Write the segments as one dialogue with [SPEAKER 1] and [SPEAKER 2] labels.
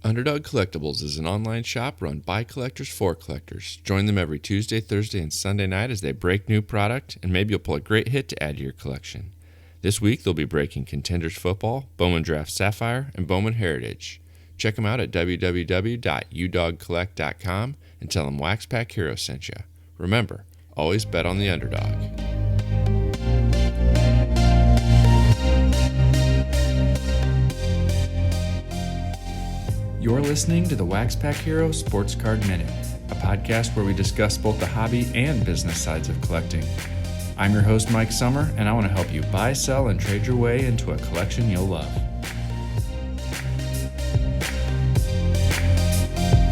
[SPEAKER 1] Underdog Collectibles is an online shop run by collectors for collectors. Join them every Tuesday, Thursday, and Sunday night as they break new product, and maybe you'll pull a great hit to add to your collection. This week, they'll be breaking Contenders Football, Bowman Draft Sapphire, and Bowman Heritage. Check them out at www.udogcollect.com and tell them WaxPackHero sent you. Remember, always bet on the underdog.
[SPEAKER 2] You're listening to the WaxPackHero Sports Card Minute, a podcast where we discuss both the hobby and business sides of collecting. I'm your host, Mike Sommer, and I want to help you buy, sell, and trade your way into a collection you'll love.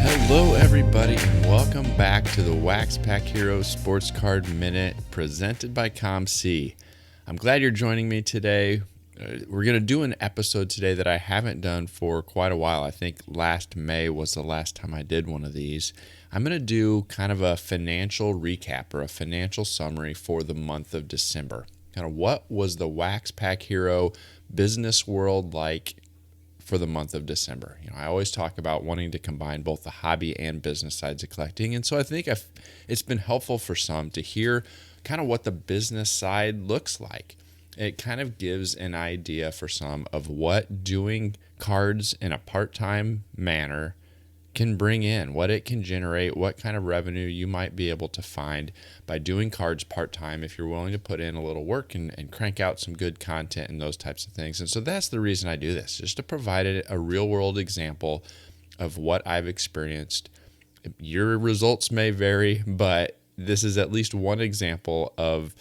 [SPEAKER 1] Hello, everybody, and welcome back to the WaxPackHero Sports Card Minute presented by ComC. I'm glad you're joining me today. We're going to do an episode today that I haven't done for quite a while. I think last May was the last time I did one of these. I'm going to do kind of a financial recap or a financial summary for the month of December. Kind of what was the WaxPackHero business world like for the month of December? You know, I always talk about wanting to combine both the hobby and business sides of collecting. And so I think it's been helpful for some to hear kind of what the business side looks like. It kind of gives an idea for some of what doing cards in a part-time manner can bring in, what it can generate, what kind of revenue you might be able to find by doing cards part-time if you're willing to put in a little work and crank out some good content and those types of things. And so that's the reason I do this, just to provide a real-world example of what I've experienced. Your results may vary, but this is at least one example of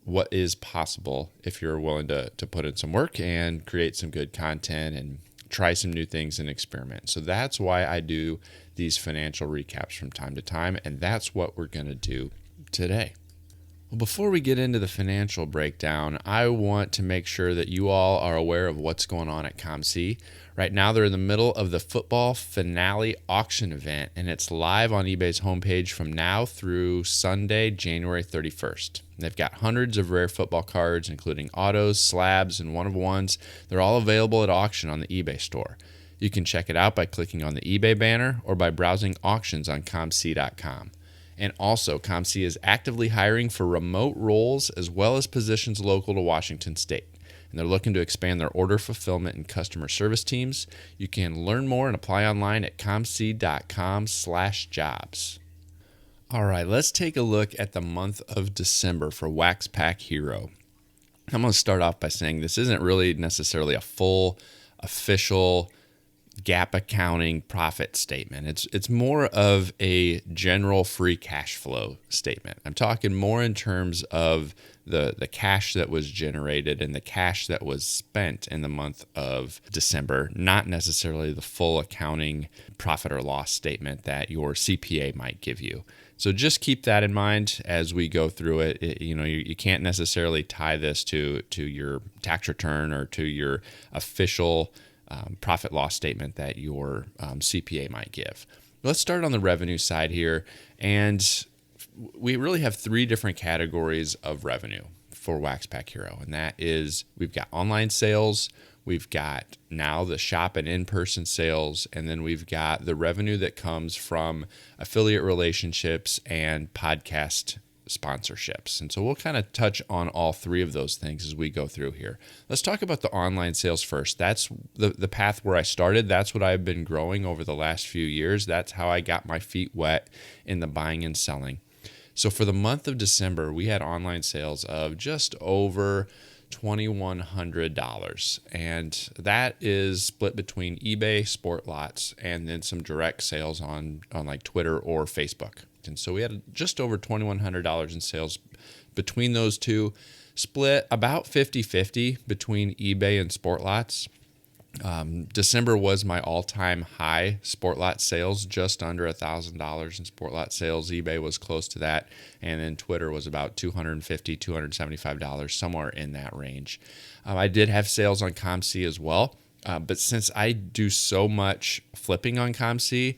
[SPEAKER 1] what is possible if you're willing to put in some work and create some good content and try some new things and experiment. So that's why I do these financial recaps from time to time, and that's what we're going to do today. Well, before we get into the financial breakdown, I want to make sure that you all are aware of what's going on at ComC. Right now, they're in the middle of the football finale auction event, and it's live on eBay's homepage from now through Sunday, January 31st. They've got hundreds of rare football cards, including autos, slabs, and one-of-ones. They're all available at auction on the eBay store. You can check it out by clicking on the eBay banner or by browsing auctions on comc.com. And also, ComC is actively hiring for remote roles as well as positions local to Washington State. And they're looking to expand their order fulfillment and customer service teams. You can learn more and apply online at comc.com/jobs. All right, let's take a look at the month of December for WaxPackHero. I'm going to start off by saying this isn't really necessarily a full official GAAP accounting profit statement. It's more of a general free cash flow statement. I'm talking more in terms of the cash that was generated and the cash that was spent in the month of December, not necessarily the full accounting profit or loss statement that your CPA might give you. So just keep that in mind as we go through it. You can't necessarily tie this to your tax return or to your official profit loss statement that your CPA might give. Let's start on the revenue side here. And we really have three different categories of revenue for WaxPackHero. And that is, we've got online sales, we've got now the shop and in-person sales, and then we've got the revenue that comes from affiliate relationships and podcast sponsorships. And so we'll kind of touch on all three of those things as we go through here. Let's talk about the online sales first. That's the path where I started. That's what I've been growing over the last few years. That's how I got my feet wet in the buying and selling. So for the month of December, we had online sales of just over $2,100. And that is split between eBay, Sport Lots, and then some direct sales on like Twitter or Facebook. And so we had just over $2,100 in sales between those two, split about 50-50 between eBay and Sport Lots. December was my all-time high Sport Lot sales, just under $1,000 in Sport Lot sales. eBay was close to that, and then Twitter was about $250, $275, somewhere in that range. I did have sales on ComC as well, but since I do so much flipping on ComC,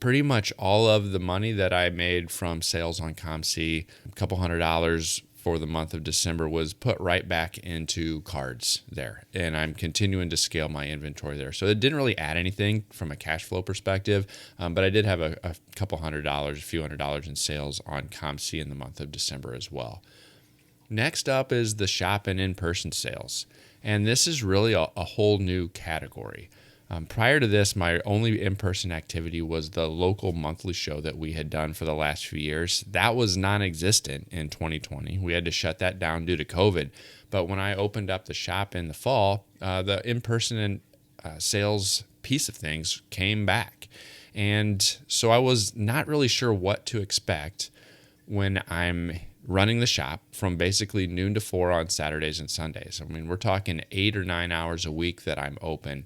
[SPEAKER 1] pretty much all of the money that I made from sales on ComC, a couple $100 for the month of December was put right back into cards there. And I'm continuing to scale my inventory there. So it didn't really add anything from a cash flow perspective, but I did have a couple $100, a few $100 in sales on ComC in the month of December as well. Next up is the shop and in-person sales. And this is really a whole new category. Prior to this, my only in-person activity was the local monthly show that we had done for the last few years. That was non-existent in 2020. We had to shut that down due to COVID. But when I opened up the shop in the fall, the in-person sales piece of things came back. And so I was not really sure what to expect when I'm running the shop from basically noon to 4 on Saturdays and Sundays. I mean, we're talking 8 or 9 hours a week that I'm open.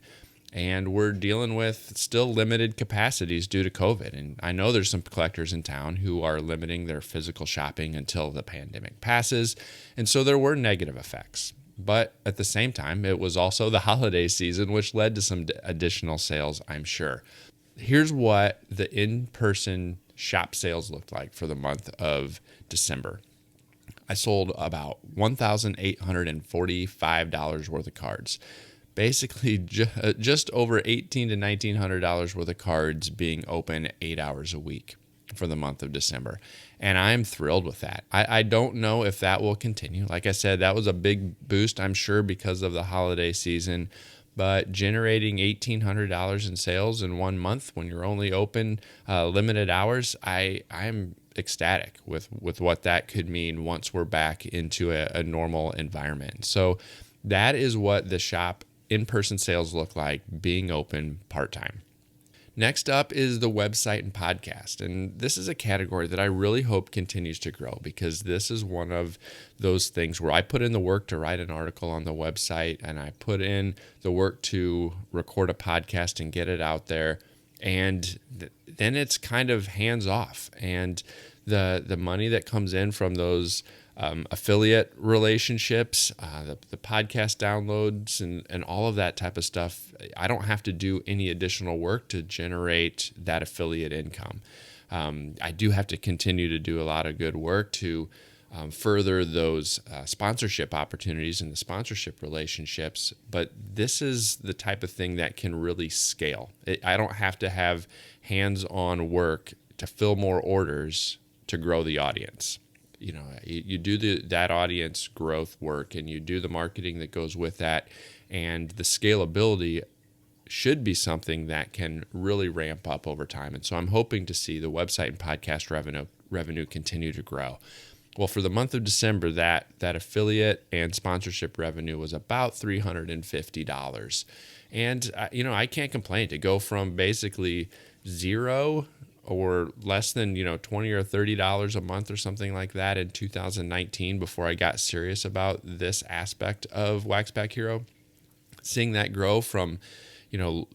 [SPEAKER 1] And we're dealing with still limited capacities due to COVID. And I know there's some collectors in town who are limiting their physical shopping until the pandemic passes. And so there were negative effects. But at the same time, it was also the holiday season, which led to some additional sales, I'm sure. Here's what the in-person shop sales looked like for the month of December. I sold about $1,845 worth of cards. Basically just over $1,800 to $1,900 worth of cards being open 8 hours a week for the month of December. And I'm thrilled with that. I don't know if that will continue. Like I said, that was a big boost, I'm sure, because of the holiday season. But generating $1,800 in sales in 1 month when you're only open limited hours, I'm ecstatic with what that could mean once we're back into a normal environment. So that is what the shop in-person sales look like being open part-time. Next up is the website and podcast. And this is a category that I really hope continues to grow, because this is one of those things where I put in the work to write an article on the website, and I put in the work to record a podcast and get it out there. And then it's kind of hands off. And the money that comes in from those affiliate relationships, the podcast downloads, and all of that type of stuff, I don't have to do any additional work to generate that affiliate income. I do have to continue to do a lot of good work to further those sponsorship opportunities and the sponsorship relationships, but this is the type of thing that can really scale. I don't have to have hands-on work to fill more orders to grow the audience. You know, you do that audience growth work, and you do the marketing that goes with that, and the scalability should be something that can really ramp up over time. And so I'm hoping to see the website and podcast revenue continue to grow. Well, for the month of December, that affiliate and sponsorship revenue was about $350. And, I can't complain to go from basically zero or less than, $20 or $30 a month or something like that in 2019 before I got serious about this aspect of WaxPackHero. Seeing that grow from,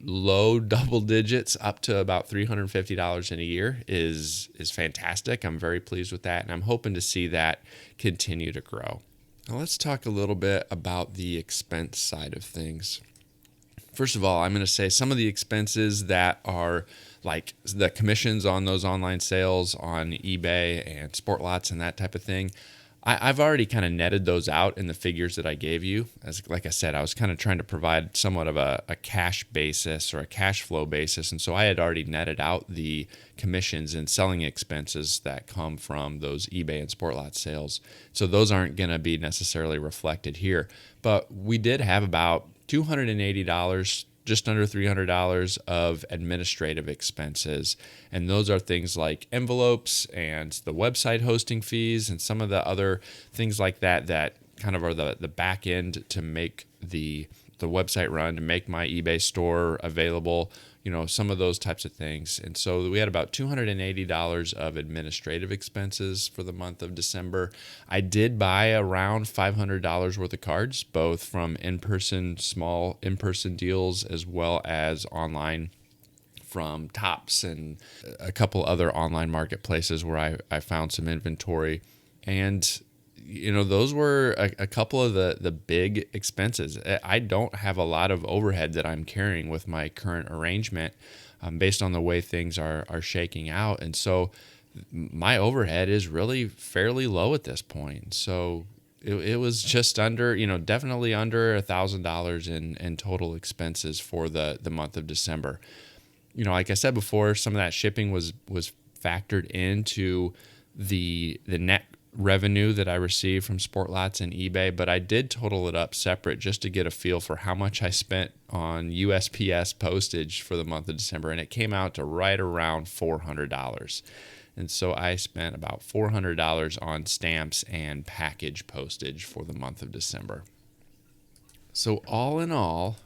[SPEAKER 1] low double digits up to about $350 in a year is fantastic. I'm very pleased with that, and I'm hoping to see that continue to grow. Now let's talk a little bit about the expense side of things. First of all, I'm going to say some of the expenses that are like the commissions on those online sales on eBay and Sportlots and that type of thing. I've already kind of netted those out in the figures that I gave you. Like I said, I was kind of trying to provide somewhat of a cash basis or a cash flow basis. And so I had already netted out the commissions and selling expenses that come from those eBay and Sportlots sales. So those aren't going to be necessarily reflected here. But we did have about $280, just under $300 of administrative expenses. And those are things like envelopes and the website hosting fees and some of the other things like that kind of are the back end to make the website run, to make my eBay store available, some of those types of things. And so we had about $280 of administrative expenses for the month of December. I did buy around $500 worth of cards, both from small in-person deals as well as online from Tops and a couple other online marketplaces where I found some inventory. And those were a couple of the big expenses. I don't have a lot of overhead that I'm carrying with my current arrangement based on the way things are shaking out. And so my overhead is really fairly low at this point. So it was just under, definitely under $1,000 in total expenses for the month of December. Like I said before, some of that shipping was factored into the net revenue that I received from Sport Lots and eBay, but I did total it up separate just to get a feel for how much I spent on USPS postage for the month of December, and it came out to right around $400. And so I spent about $400 on stamps and package postage for the month of December. So all in all,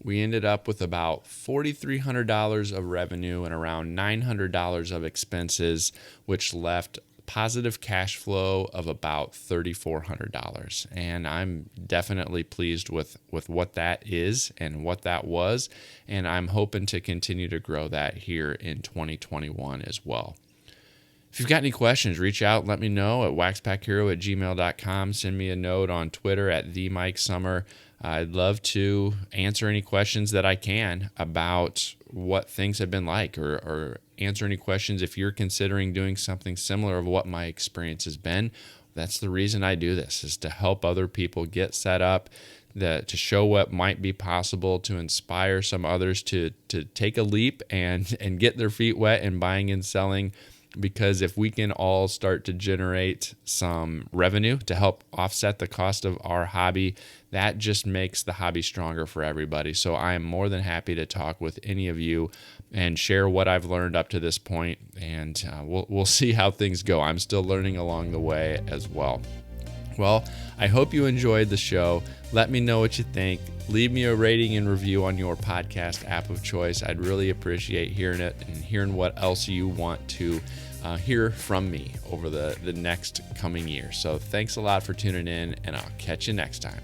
[SPEAKER 1] we ended up with about $4,300 of revenue and around $900 of expenses, which left positive cash flow of about $3,400. And I'm definitely pleased with what that is and what that was. And I'm hoping to continue to grow that here in 2021 as well. If you've got any questions, reach out. Let me know at waxpackhero@gmail.com. Send me a note on Twitter at @TheMikeSummer. I'd love to answer any questions that I can about what things have been like, or answer any questions if you're considering doing something similar of what my experience has been. That's the reason I do this, is to help other people get set up, to show what might be possible, to inspire some others to take a leap and get their feet wet in buying and selling. Because if we can all start to generate some revenue to help offset the cost of our hobby, that just makes the hobby stronger for everybody. So I am more than happy to talk with any of you and share what I've learned up to this point, and we'll see how things go. I'm still learning along the way as well. Well, I hope you enjoyed the show. Let me know what you think. Leave me a rating and review on your podcast app of choice. I'd really appreciate hearing it and hearing what else you want to hear from me over the next coming year. So thanks a lot for tuning in, and I'll catch you next time.